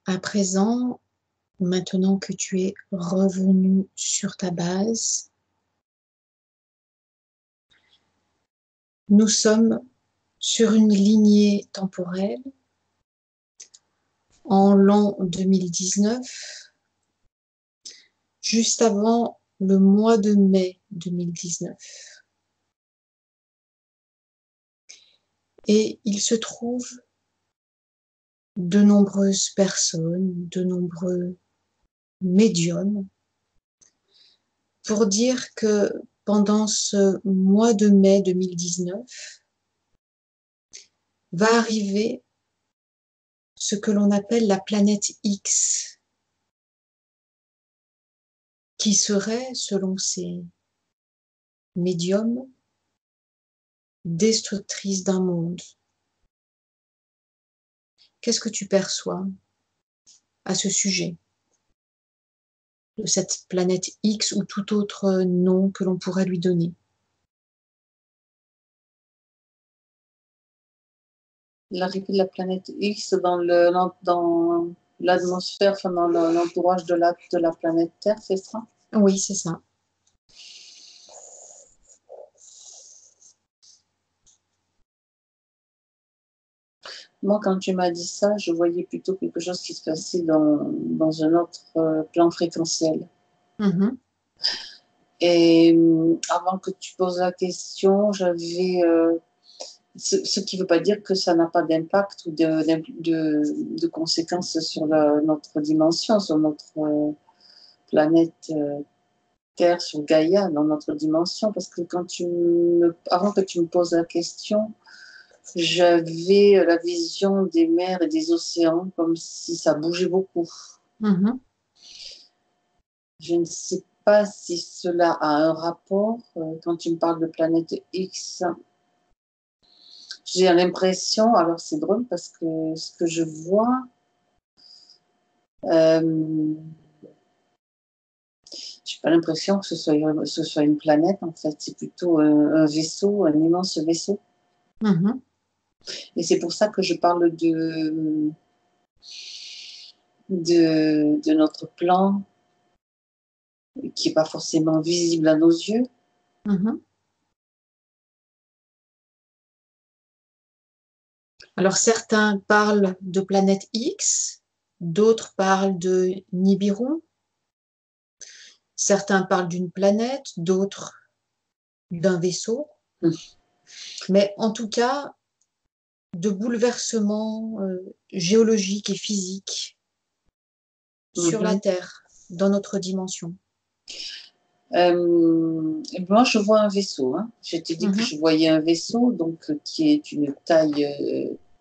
À présent, maintenant que tu es revenu sur ta base, nous sommes sur une lignée temporelle en l'an 2019, juste avant le mois de mai 2019. Et il se trouve de nombreuses personnes, de nombreux médiums, pour dire que pendant ce mois de mai 2019, va arriver ce que l'on appelle la planète X, qui serait, selon ces médiums, destructrice d'un monde. Qu'est-ce que tu perçois à ce sujet de cette planète X ou tout autre nom que l'on pourrait lui donner? L'arrivée de la planète X dans l'atmosphère, enfin dans l'entourage de la planète Terre, c'est ça? Oui, c'est ça. Moi, quand tu m'as dit ça, je voyais plutôt quelque chose qui se passait dans un autre plan fréquentiel. Mmh. Et avant que tu poses la question, j'avais... ce qui ne veut pas dire que ça n'a pas d'impact ou de conséquences sur notre dimension, sur notre planète Terre, sur Gaïa, dans notre dimension. Parce que avant que tu me poses la question, j'avais la vision des mers et des océans comme si ça bougeait beaucoup. Mmh. Je ne sais pas si cela a un rapport. Quand tu me parles de planète X, j'ai l'impression, alors c'est drôle parce que ce que je vois, j'ai pas l'impression que ce soit une planète en fait, c'est plutôt un vaisseau, un immense vaisseau. Mmh. Et c'est pour ça que je parle de notre plan qui n'est pas forcément visible à nos yeux. Mmh. Alors certains parlent de planète X, d'autres parlent de Nibiru, certains parlent d'une planète, d'autres d'un vaisseau. Mmh. Mais en tout cas, de bouleversements, géologiques et physiques sur la Mmh. Terre, dans notre dimension. Moi, je vois un vaisseau. Hein. Je t'ai dit que Mmh. je voyais un vaisseau, donc qui est une taille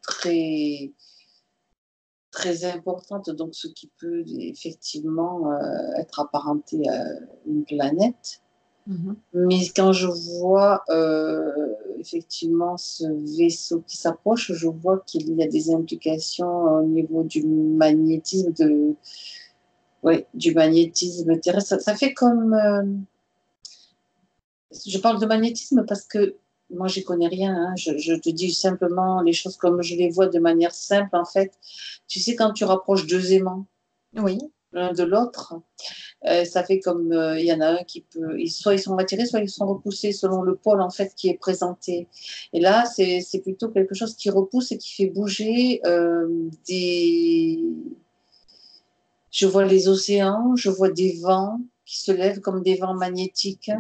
très très importante, donc ce qui peut effectivement être apparenté à une planète. Mmh. Mais quand je vois effectivement ce vaisseau qui s'approche, je vois qu'il y a des implications au niveau du magnétisme, ouais, du magnétisme terrestre. Ça fait comme... je parle de magnétisme parce que moi, je n'y connais rien. Hein. Je te dis simplement les choses comme je les vois de manière simple, en fait. Tu sais, quand tu rapproches deux aimants Oui. l'un de l'autre, ça fait comme il y en a un qui peut, soit ils sont attirés, soit ils sont repoussés selon le pôle en fait qui est présenté. Et là, c'est plutôt quelque chose qui repousse et qui fait bouger des. Je vois les océans, je vois des vents qui se lèvent comme des vents magnétiques,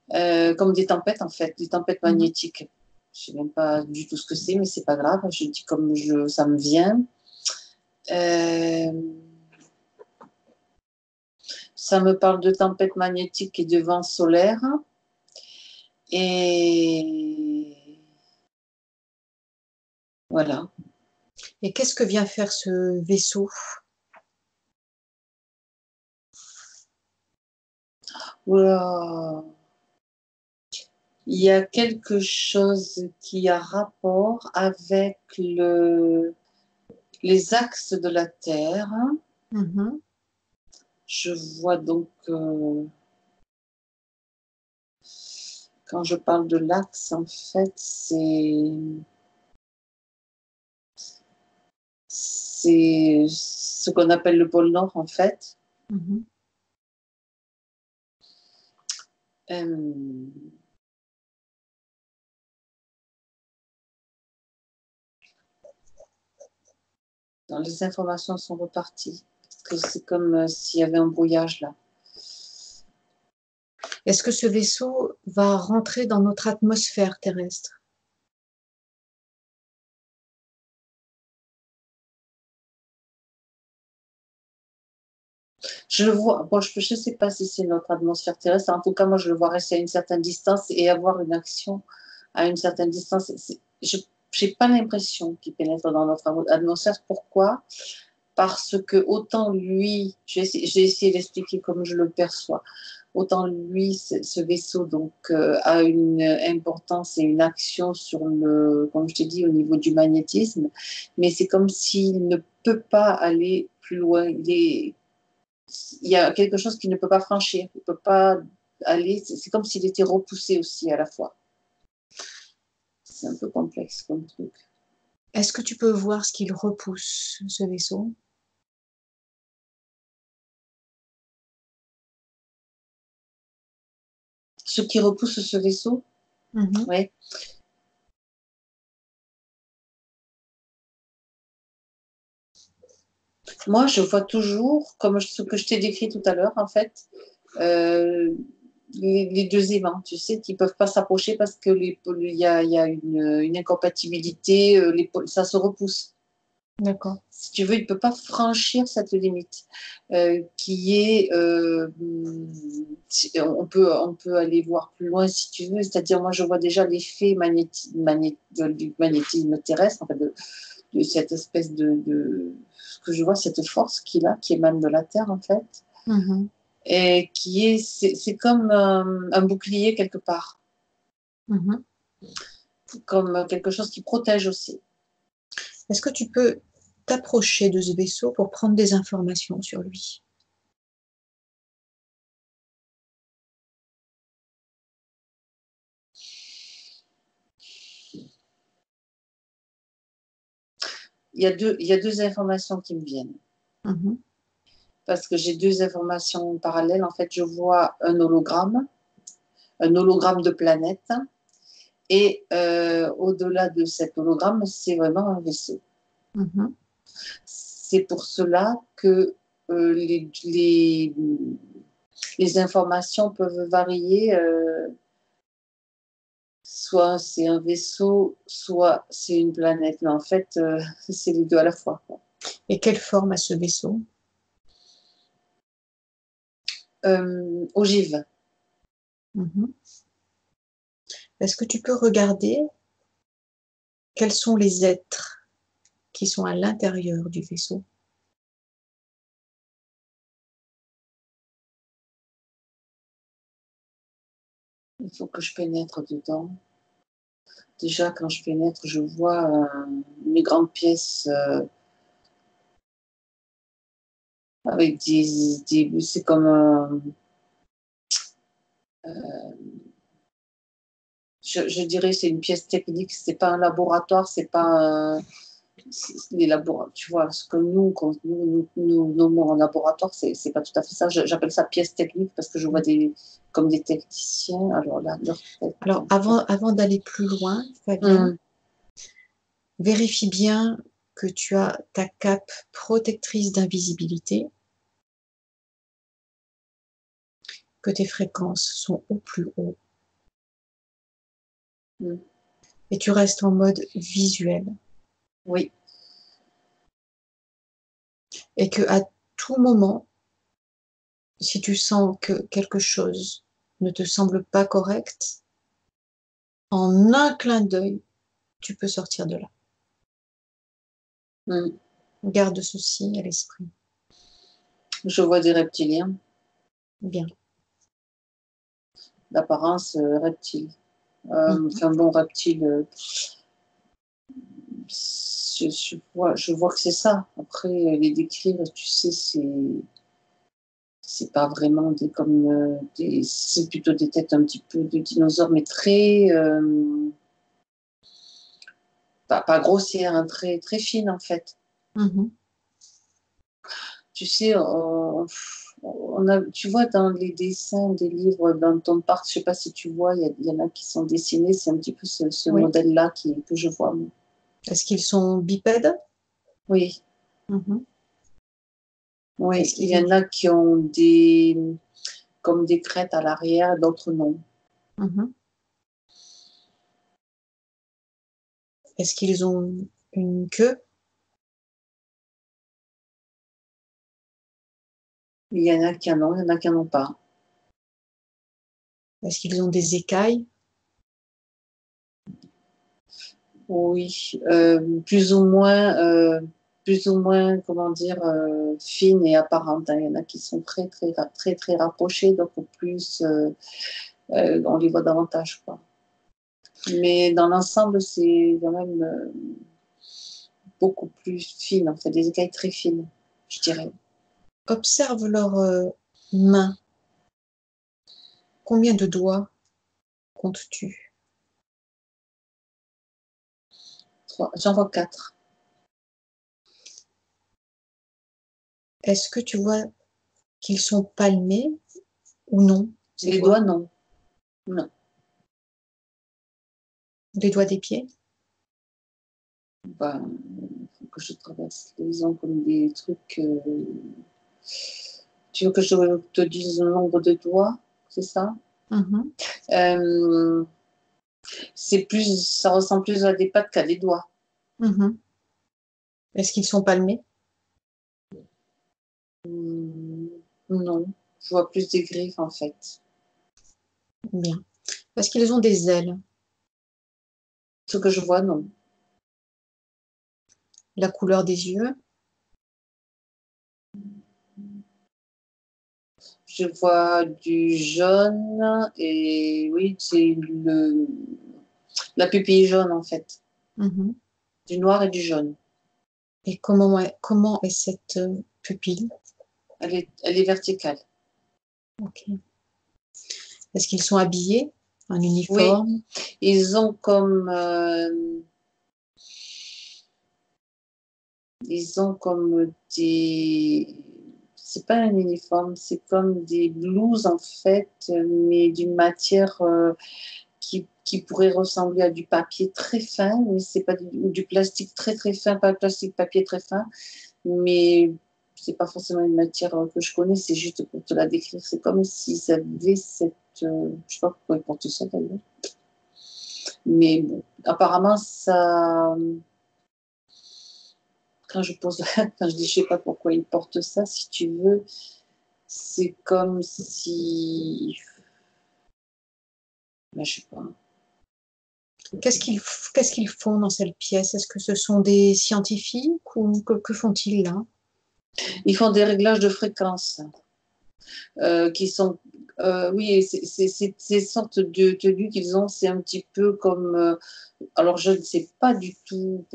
comme des tempêtes en fait, des tempêtes Mmh. magnétiques. Je sais même pas du tout ce que c'est, mais c'est pas grave. Je dis comme ça me vient. Euh, Ça me parle de tempêtes magnétiques et de vents solaires. Et voilà. Et qu'est-ce que vient faire ce vaisseau? Oula. Il y a quelque chose qui a rapport avec les axes de la Terre. Mmh. Je vois donc, quand je parle de l'axe, en fait, c'est ce qu'on appelle le pôle Nord, en fait. Mhm. Euh, les informations sont reparties. Parce que c'est comme s'il y avait un brouillage là. Est-ce que ce vaisseau va rentrer dans notre atmosphère terrestre? Je le vois, bon, je ne sais pas si c'est notre atmosphère terrestre, en tout cas, moi, je le vois rester à une certaine distance et avoir une action à une certaine distance. Je n'ai pas l'impression qu'il pénètre dans notre atmosphère. Pourquoi? Parce que autant lui, j'ai essayé d'expliquer comme je le perçois, autant lui, ce vaisseau donc, a une importance et une action sur le, comme je t'ai dit, au niveau du magnétisme, mais c'est comme s'il ne peut pas aller plus loin. Il y a quelque chose qu'il ne peut pas franchir, il ne peut pas aller, c'est comme s'il était repoussé aussi à la fois. C'est un peu complexe comme truc. Est-ce que tu peux voir ce qu'il repousse, ce vaisseau? Ce qui repousse ce vaisseau, oui. Moi, je vois toujours, comme ce que je t'ai décrit tout à l'heure, en fait, euh, les deux aimants, tu sais, qui ne peuvent pas s'approcher parce qu'il y a une incompatibilité, ça se repousse. D'accord. Si tu veux, il ne peut pas franchir cette limite qui est, on peut aller voir plus loin si tu veux, c'est-à-dire moi je vois déjà l'effet du magnétisme terrestre, en fait, de cette espèce ce que je vois, cette force qu'il a, qui émane de la Terre en fait, et qui est, c'est comme un bouclier quelque part, comme quelque chose qui protège aussi. Est-ce que tu peux t'approcher de ce vaisseau pour prendre des informations sur lui? Il y a deux informations qui me viennent. Parce que j'ai deux informations parallèles. En fait, je vois un hologramme de planète. Et au-delà de cet hologramme, c'est vraiment un vaisseau. C'est pour cela que les informations peuvent varier. Soit c'est un vaisseau, soit c'est une planète. Mais en fait, c'est les deux à la fois, quoi. Et quelle forme a ce vaisseau? Ogive. Est-ce que tu peux regarder quels sont les êtres qui sont à l'intérieur du vaisseau? Il faut que je pénètre dedans. Déjà, quand je pénètre, je vois une grande pièce avec c'est comme je dirais c'est une pièce technique, c'est pas un laboratoire, c'est pas les laboratoires, tu vois, ce que nous, quand nous nommons en laboratoire, c'est pas tout à fait ça. J'appelle ça pièce technique parce que je vois comme des techniciens. Alors là, Alors, avant d'aller plus loin, Fabien, vérifie bien que tu as ta cape protectrice d'invisibilité, que tes fréquences sont au plus haut, et tu restes en mode visuel. Oui. Et que à tout moment, si tu sens que quelque chose ne te semble pas correct, en un clin d'œil, tu peux sortir de là. Garde ceci à l'esprit. Je vois des reptiliens. Bien. D'apparence reptile. Enfin bon, reptile, je vois que c'est ça. Après, les décrire, tu sais, c'est pas vraiment c'est plutôt des têtes un petit peu de dinosaures, mais très pas grossières, hein, très très fines en fait. tu sais, tu vois dans les dessins des livres dans ton parc, je sais pas si tu vois, il y en a qui sont dessinés, c'est un petit peu ce Oui. modèle-là que je vois, moi. Est-ce qu'ils sont bipèdes? Oui, Mhm. oui, Est-ce il qu'ils y ont... en a qui ont comme des crêtes à l'arrière, d'autres non. Mhm. Est-ce qu'ils ont une queue? Il y en a qui en ont, il y en a qui en ont pas. Est-ce qu'ils ont des écailles? Oui, plus ou moins, comment dire, fines et apparentes, hein. Il y en a qui sont très rapprochées, donc au plus, on les voit davantage, quoi. Mais dans l'ensemble, c'est quand même beaucoup plus fine, en fait, des écailles très fines, je dirais. Observe leurs mains. Combien de doigts comptes-tu? J'en vois 4. Est-ce que tu vois qu'ils sont palmés ou non, ces Les doigts? doigts, non. Non. Les doigts des pieds? Ben, faut que je traverse les ongles comme des trucs. Tu veux que je te dise le nombre de doigts, c'est ça? Mhm. Euh, ça ressemble plus à des pattes qu'à des doigts. Mhm. Est-ce qu'ils sont palmés? Hmm, non, je vois plus des griffes en fait. Bien. Est-ce qu'ils ont des ailes? Ce que je vois, non. La couleur des yeux? Je vois du jaune et oui, c'est la pupille jaune en fait. Mhm. Du noir et du jaune. Et comment est cette pupille? Elle est verticale. Ok. Est-ce qu'ils sont habillés en Oui, uniforme? ils ont comme des. C'est pas un uniforme, c'est comme des blouses en fait, mais d'une matière qui pourrait ressembler à du papier très fin, mais c'est pas ou du plastique très fin, pas plastique, papier très fin, mais c'est pas forcément une matière que je connais, c'est juste pour te la décrire. C'est comme s'ils avaient cette. Je sais pas pourquoi ils portent ça d'ailleurs. Mais bon, apparemment, ça. Quand je pose, quand je dis je sais pas pourquoi ils portent ça, si tu veux, c'est comme si. Ben, je sais pas. Qu'est-ce qu'ils font dans cette pièce? Est-ce que ce sont des scientifiques ou que font-ils là? Ils font des réglages de fréquences qui sont. Oui, ces sortes de tenues qu'ils ont, c'est un petit peu comme. Alors, je ne sais pas du tout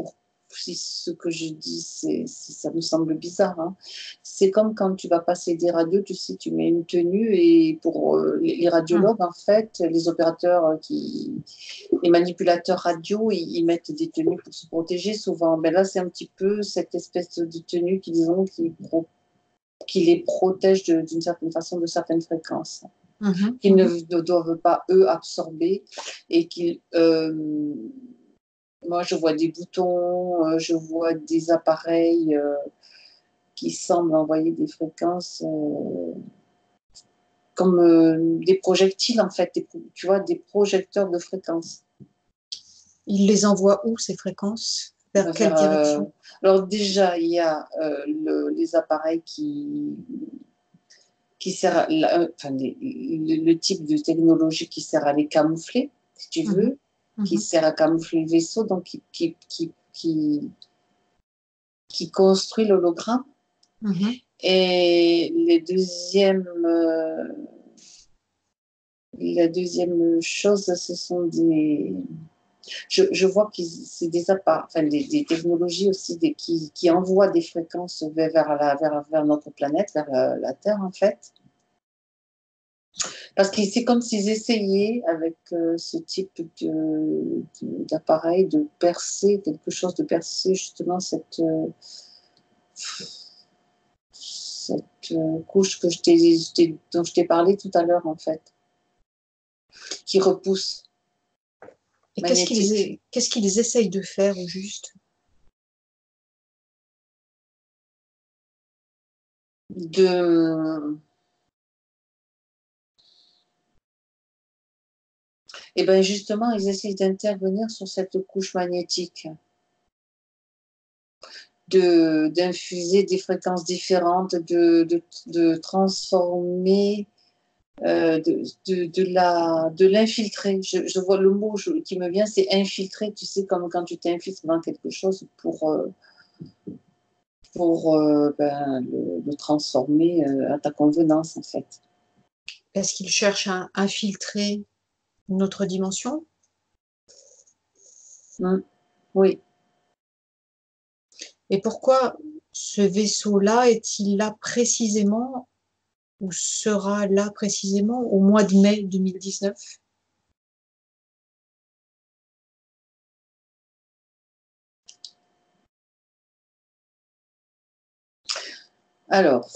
si ce que je dis, ça me semble bizarre, hein. C'est comme quand tu vas passer des radios, tu sais, tu mets une tenue et pour les Hum, radiologues, en fait, les opérateurs les manipulateurs radio, ils mettent des tenues pour se protéger souvent. Ben là, c'est un petit peu cette espèce de tenue qu'ils ont qui les protège d'une certaine façon de certaines fréquences mhm, qu'ils mhm. ne doivent pas, eux, absorber et qu'ils. Moi, je vois des boutons, je vois des appareils qui semblent envoyer des fréquences comme des projectiles, en fait, tu vois, des projecteurs de fréquences. Ils les envoient où, ces fréquences? Vers quelle Vers, direction? alors déjà, il y a les appareils qui sert enfin, le type de technologie qui sert à les camoufler, si tu Mhm, veux, qui mhm, sert à camoufler le vaisseau, donc qui construit l'hologramme. mhm. Et la deuxième chose, ce sont des. Je vois que c'est des appareils, enfin des technologies aussi qui envoient des fréquences vers notre planète, vers la Terre en fait. Parce que c'est comme s'ils essayaient, avec ce type d'appareil, de percer quelque chose, de percer justement cette couche que dont je t'ai parlé tout à l'heure, en fait, qui repousse. Et qu'est-ce qu'ils essayent de faire au juste? Et bien justement, ils essayent d'intervenir sur cette couche magnétique, d'infuser des fréquences différentes, de transformer, de l'infiltrer. Je vois le mot qui me vient, c'est infiltrer. Tu sais, comme quand tu t'infiltres dans quelque chose pour le transformer à ta convenance, en fait. Est-ce qu'ils cherchent à infiltrer une autre dimension? Oui. Et pourquoi ce vaisseau-là est-il là précisément, ou sera là précisément au mois de mai 2019? Alors,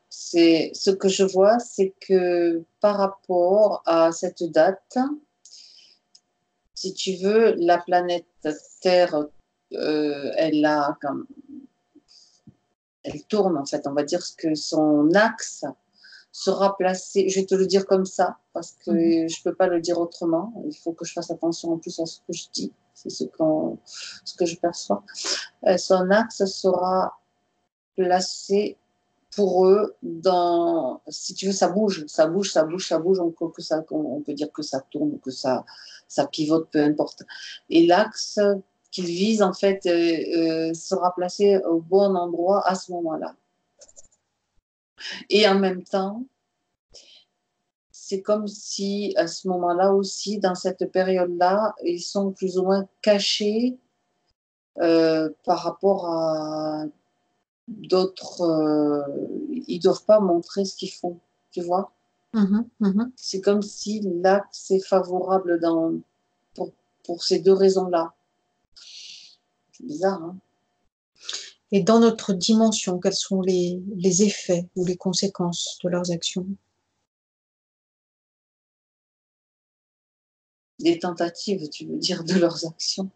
ce que je vois, c'est que par rapport à cette date, si tu veux, la planète Terre, elle tourne, en fait. On va dire que son axe sera placé, je vais te le dire comme ça, parce que je ne peux pas le dire autrement. Il faut que je fasse attention en plus à ce que je dis. C'est ce que je perçois. Son axe sera placé pour eux si tu veux, ça bouge. On peut dire que ça tourne, que ça pivote, peu importe. Et l'axe qu'il vise, en fait, sera placé au bon endroit à ce moment-là. Et en même temps, c'est comme si, à ce moment-là aussi, dans cette période-là, ils sont plus ou moins cachés par rapport à d'autres. Ils ne doivent pas montrer ce qu'ils font, tu vois. C'est comme si l'axe est favorable pour ces deux raisons-là. C'est bizarre, hein? Et dans notre dimension, quels sont les effets ou les conséquences de leurs actions? Des tentatives, tu veux dire, de leurs actions.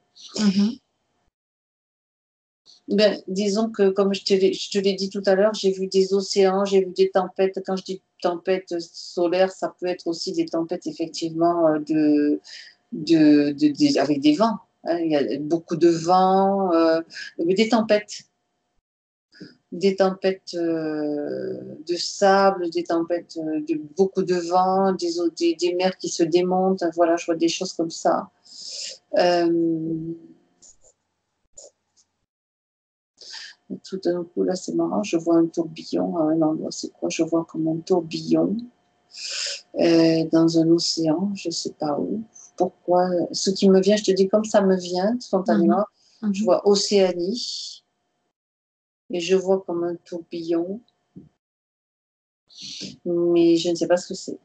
Ben, disons que, comme je te l'ai dit tout à l'heure, j'ai vu des océans, j'ai vu des tempêtes. Quand je dis tempêtes solaires, ça peut être aussi des tempêtes, effectivement, avec des vents. Hein. Il y a beaucoup de vent, des tempêtes. Des tempêtes de sable, des tempêtes de beaucoup de vent, des mers qui se démontent. Voilà, je vois des choses comme ça. Tout d'un coup, là, c'est marrant, je vois un tourbillon à un endroit. C'est quoi? Je vois comme un tourbillon dans un océan, je ne sais pas où. Pourquoi? Ce qui me vient, je te dis comme ça me vient spontanément. Je vois Océanie et je vois comme un tourbillon, mais je ne sais pas ce que c'est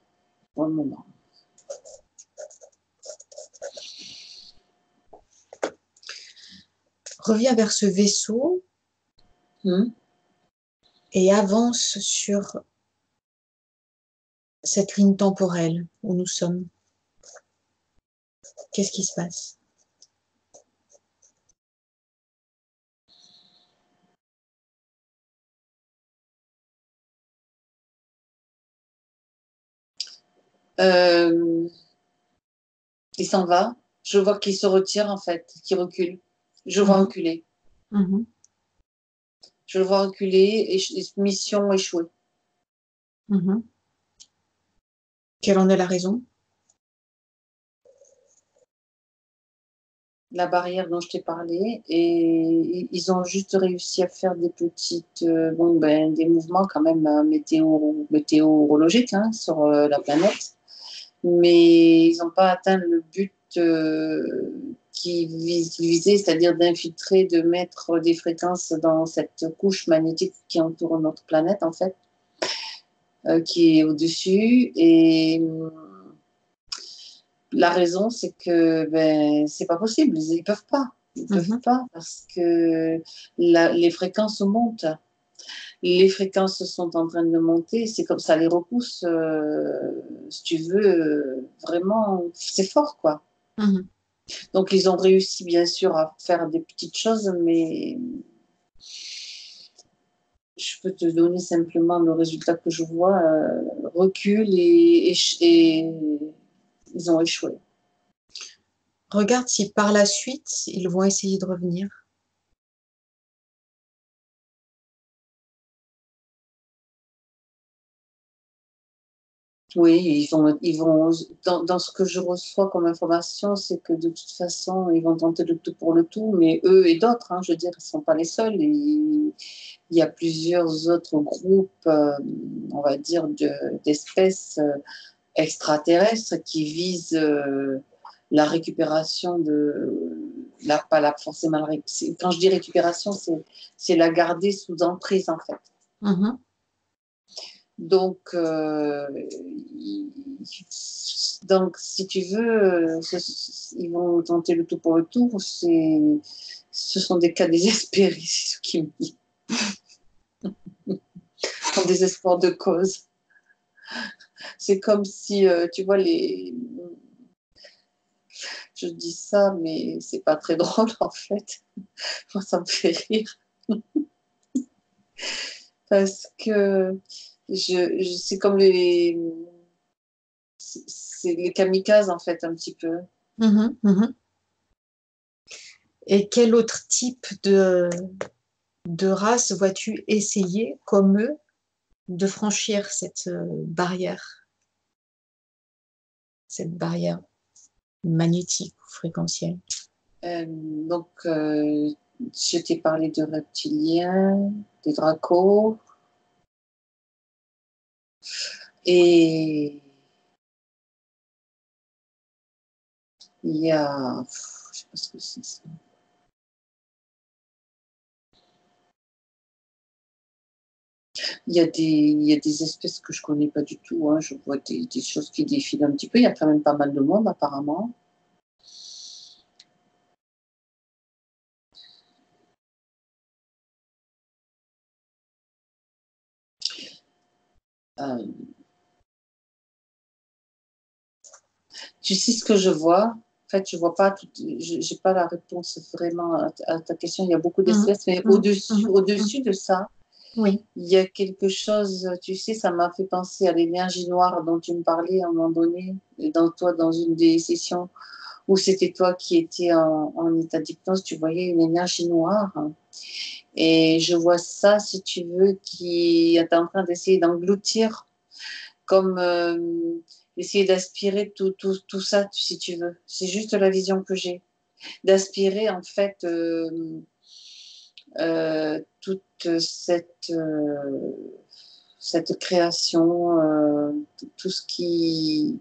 pour le moment. Reviens vers ce vaisseau et avance sur cette ligne temporelle où nous sommes. Qu'est-ce qui se passe? Il s'en va. Je vois qu'il se retire, en fait, qu'il recule. Je le vois reculer. Je le vois reculer et mission échouée. Quelle en est la raison? La barrière dont je t'ai parlé, et ils ont juste réussi à faire des petites, des mouvements quand même météorologiques, hein, sur la planète, mais ils n'ont pas atteint le but qu'ils visaient, c'est-à-dire d'infiltrer, de mettre des fréquences dans cette couche magnétique qui entoure notre planète, en fait, qui est au-dessus. Et la raison, c'est que c'est pas possible, ils peuvent pas. Ils peuvent pas parce que les fréquences montent. les fréquences sont en train de monter, c'est comme ça les repousse, si tu veux, vraiment, c'est fort, quoi. Mhm. Donc, ils ont réussi, bien sûr, à faire des petites choses, mais je peux te donner simplement le résultat que je vois, recul et ils ont échoué. Regarde si par la suite, ils vont essayer de revenir. Oui, ils vont dans ce que je reçois comme information, c'est que de toute façon, ils vont tenter le tout pour le tout, mais eux et d'autres, hein, je veux dire, ils ne sont pas les seuls. Il y a plusieurs autres groupes, on va dire, d'espèces extraterrestres qui visent la récupération pas la, forcément, quand je dis récupération, c'est la garder sous emprise, en fait. Mhm. Donc, donc, si tu veux, ils vont tenter le tout pour le tout. Ce sont des cas désespérés, c'est ce qui me dit. En désespoir de cause. C'est comme si, tu vois, je dis ça, mais c'est pas très drôle en fait. Moi, ça me fait rire. Parce que c'est comme c'est les kamikazes en fait, un petit peu. Mhm. Mhm. Et quel autre type de race vois-tu essayer, comme eux, de franchir cette barrière magnétique ou fréquentielle? Donc, je t'ai parlé de reptiliens, des dracos, et il y a, je sais pas ce que c'est ça. Il y a des espèces que je connais pas du tout, hein. Je vois des choses qui défilent un petit peu. Il y a quand même pas mal de monde apparemment. Euh, Tu sais ce que je vois? En fait, je vois pas j'ai pas la réponse vraiment à ta question. Il y a beaucoup Mhm. d'espèces, mais Mhm. au-dessus, Mhm. Mhm. au-dessus de ça, Oui. il y a quelque chose, tu sais, ça m'a fait penser à l'énergie noire dont tu me parlais à un moment donné, dans une des sessions où c'était toi qui étais en état d'hypnose, tu voyais une énergie noire. Et je vois ça, si tu veux, qui est en train d'essayer d'engloutir, comme essayer d'aspirer tout ça, si tu veux. C'est juste la vision que j'ai. D'aspirer, en fait, toute cette création, tout ce qui...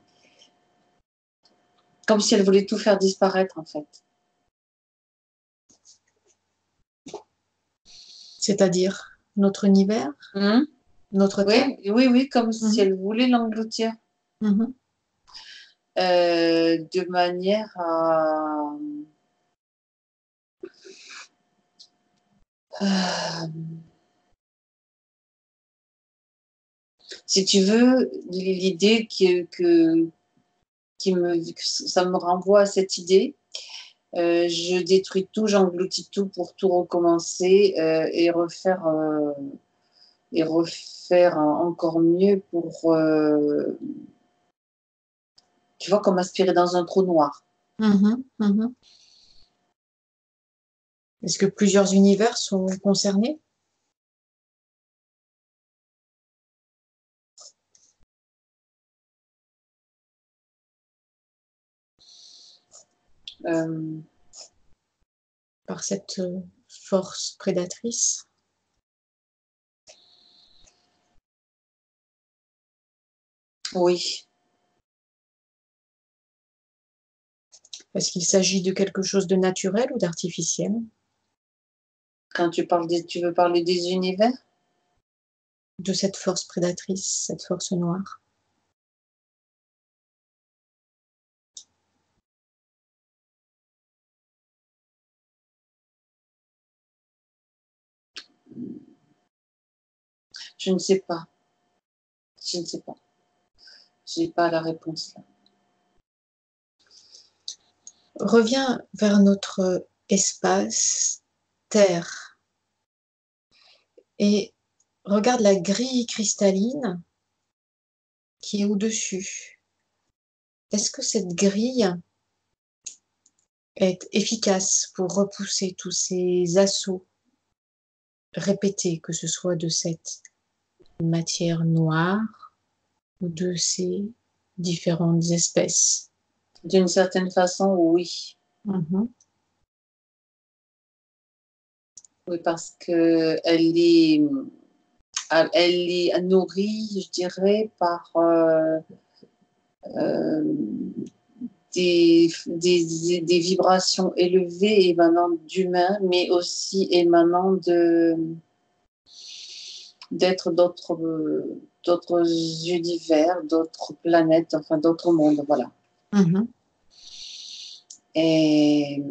Comme si elle voulait tout faire disparaître, en fait. C'est-à-dire notre univers, Hum. notre Terre. Oui, oui, oui, comme si Mhm. elle voulait l'engloutir, Mhm. de manière à... euh, si tu veux, l'idée que ça me renvoie à cette idée. Je détruis tout, j'engloutis tout pour tout recommencer et refaire encore mieux pour, tu vois, comme aspirer dans un trou noir. Mhm. Mhm. Est-ce que plusieurs univers sont concernés? Euh, Par cette force prédatrice? oui, Est-ce qu'il s'agit de quelque chose de naturel ou d'artificiel? quand tu veux parler des univers, De cette force prédatrice, cette force noire? Je ne sais pas. Je ne sais pas. Je n'ai pas la réponse là. Reviens vers notre espace Terre et regarde la grille cristalline qui est au-dessus. Est-ce que cette grille est efficace pour repousser tous ces assauts répétés, que ce soit de cette matière noire ou de ces différentes espèces? D'une certaine façon, oui. Oui, parce que elle est nourrie, je dirais, par des vibrations élevées émanant d'humains, mais aussi émanant d'êtres d'autres univers, d'autres planètes, enfin d'autres mondes, voilà. Et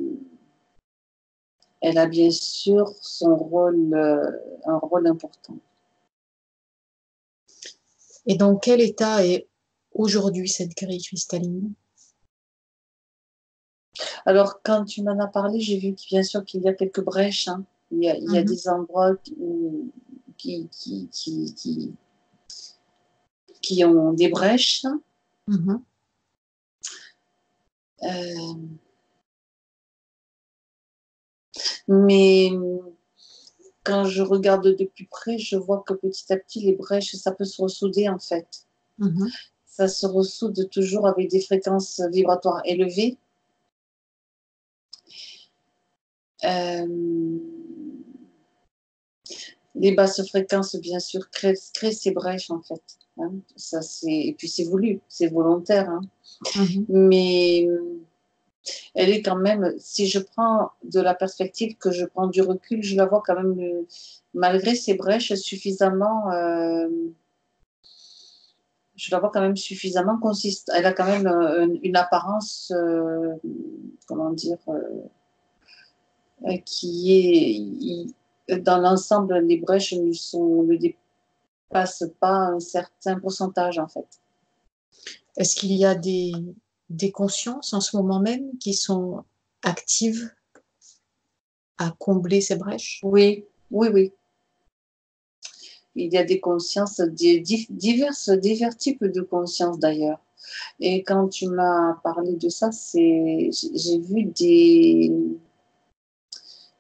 elle a bien sûr son rôle, un rôle important. Et dans quel état est aujourd'hui cette grille cristalline? Alors, quand tu m'en as parlé, j'ai vu bien sûr qu'il y a quelques brèches. Hein. Il y a des endroits qui ont des brèches. Mais quand je regarde de plus près, je vois que petit à petit, les brèches, ça peut se ressouder en fait. Ça se ressoude toujours avec des fréquences vibratoires élevées. Les basses fréquences, bien sûr, créent ces brèches en fait. Hein. Ça, et puis c'est voulu, c'est volontaire. Hein. Mais elle est quand même, si je prends de la perspective, que je prends du recul, je la vois quand même, malgré ces brèches, suffisamment, je la vois quand même suffisamment consistante. Elle a quand même une apparence, comment dire, qui est, dans l'ensemble, les brèches ne dépassent pas un certain pourcentage en fait. Est-ce qu'il y a des consciences en ce moment même qui sont actives à combler ces brèches? Oui, oui, oui. Il y a des consciences, divers types de consciences d'ailleurs. Et quand tu m'as parlé de ça, j'ai vu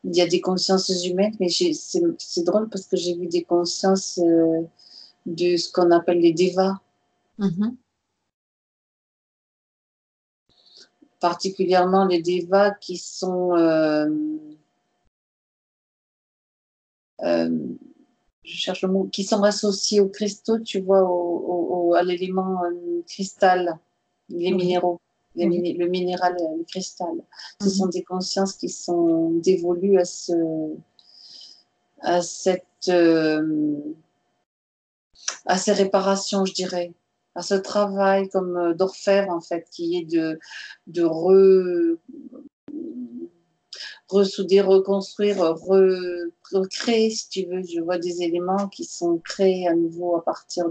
il y a des consciences humaines, mais c'est drôle parce que j'ai vu des consciences de ce qu'on appelle les devas. Particulièrement les devas qui sont je cherche le mot, qui sont associés aux cristaux, tu vois, à l'élément cristal, les minéraux, le minéral, le cristal. Ce sont des consciences qui sont dévolues à ces réparations, je dirais, à ce travail comme d'orfèvre, en fait, qui est de ressouder, reconstruire, recréer, si tu veux. Je vois des éléments qui sont créés à nouveau à partir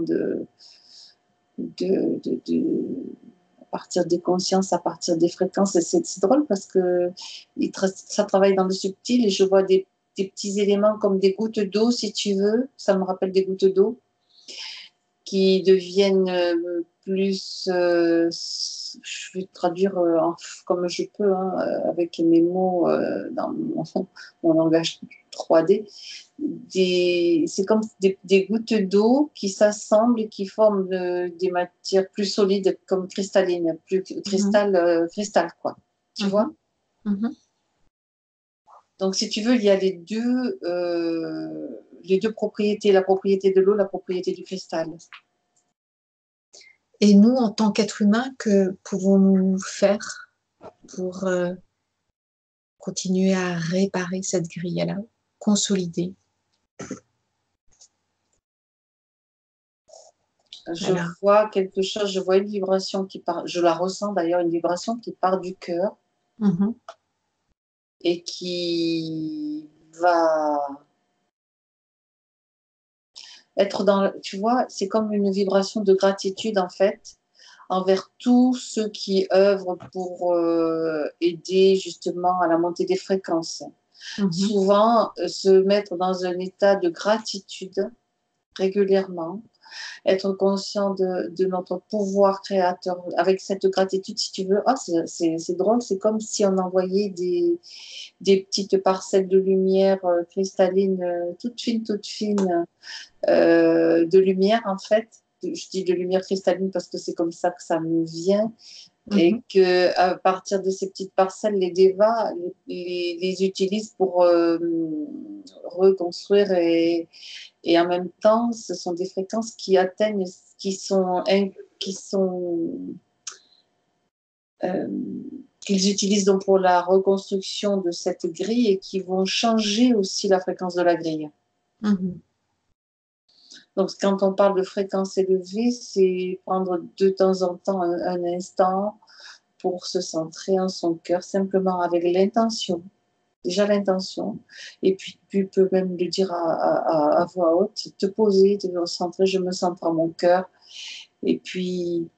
à partir des consciences, à partir des fréquences. Et c'est drôle parce que ça travaille dans le subtil et je vois des petits éléments comme des gouttes d'eau, si tu veux. Ça me rappelle des gouttes d'eau qui deviennent plus, je vais traduire comme je peux, hein, avec mes mots dans mon langage 3D. C'est comme des gouttes d'eau qui s'assemblent et qui forment des matières plus solides, comme cristallines, plus cristal, quoi. Tu vois? Donc, si tu veux, il y a les deux propriétés, la propriété de l'eau, la propriété du cristal. Et nous, en tant qu'êtres humains, que pouvons-nous faire pour continuer à réparer cette grille, à la consolider? Je vois quelque chose, je vois une vibration qui part, je la ressens d'ailleurs, une vibration qui part du cœur et qui va être dans, tu vois, c'est comme une vibration de gratitude en fait envers tous ceux qui œuvrent pour aider justement à la montée des fréquences. Mhm. Souvent, se mettre dans un état de gratitude régulièrement, être conscient de notre pouvoir créateur. Avec cette gratitude, si tu veux, c'est drôle, c'est comme si on envoyait des petites parcelles de lumière cristalline, toute fine, de lumière en fait. Je dis de lumière cristalline parce que c'est comme ça que ça me vient. Et Mhm. que à partir de ces petites parcelles, les dévas les utilisent pour reconstruire et en même temps, ce sont des fréquences qui atteignent, qui sont euh, qu'ils utilisent donc pour la reconstruction de cette grille et qui vont changer aussi la fréquence de la grille. Mhm. Donc, quand on parle de fréquence élevée, c'est prendre de temps en temps un instant pour se centrer en son cœur, simplement avec l'intention, déjà l'intention, et puis tu peux même le dire à voix haute, te poser, te concentrer, je me centre à mon cœur, et puis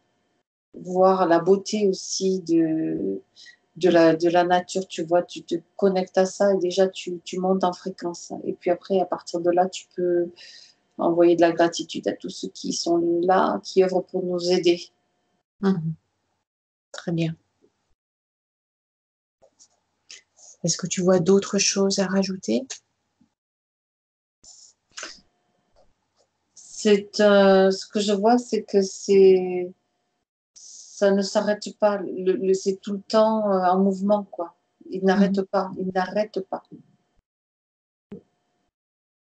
voir la beauté aussi de la nature, tu vois, tu te connectes à ça et déjà tu montes en fréquence. Et puis après, à partir de là, tu peux envoyer de la gratitude à tous ceux qui sont là, qui œuvrent pour nous aider. Mhm. Très bien. Est-ce que tu vois d'autres choses à rajouter? Ce que je vois, c'est que ça ne s'arrête pas. C'est tout le temps en mouvement, quoi. Il n'arrête Mhm. pas, il n'arrête pas.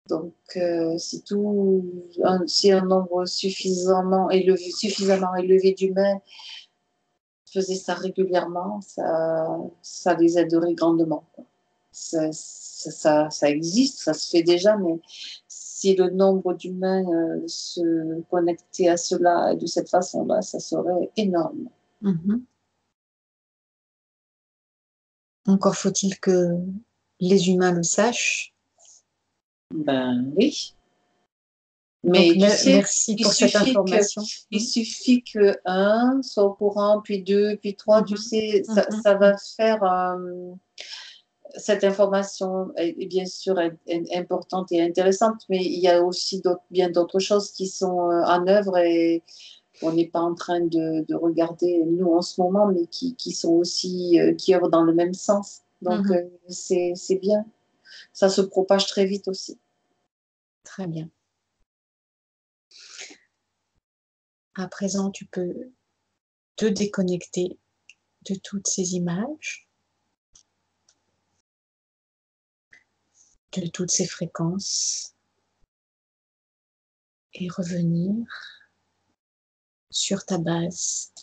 Donc, si un nombre suffisamment élevé d'humains faisait ça régulièrement, ça les aiderait grandement, quoi. Ça existe, ça se fait déjà, mais si le nombre d'humains se connectait à cela et de cette façon-là, ça serait énorme. Mhm. Encore faut-il que les humains le sachent. Ben oui. Donc, Mais tu sais, merci il pour cette suffit que, information. il suffit que un soit au courant, puis deux, puis trois, tu Mhm. sais, Mhm. ça va faire cette information est bien sûr importante et intéressante, mais il y a aussi bien d'autres choses qui sont en œuvre et on n'est pas en train de regarder nous en ce moment, mais qui sont aussi qui œuvrent dans le même sens. Donc Mhm. c'est bien. Ça se propage très vite aussi. Très bien. À présent, tu peux te déconnecter de toutes ces images, de toutes ces fréquences et revenir sur ta base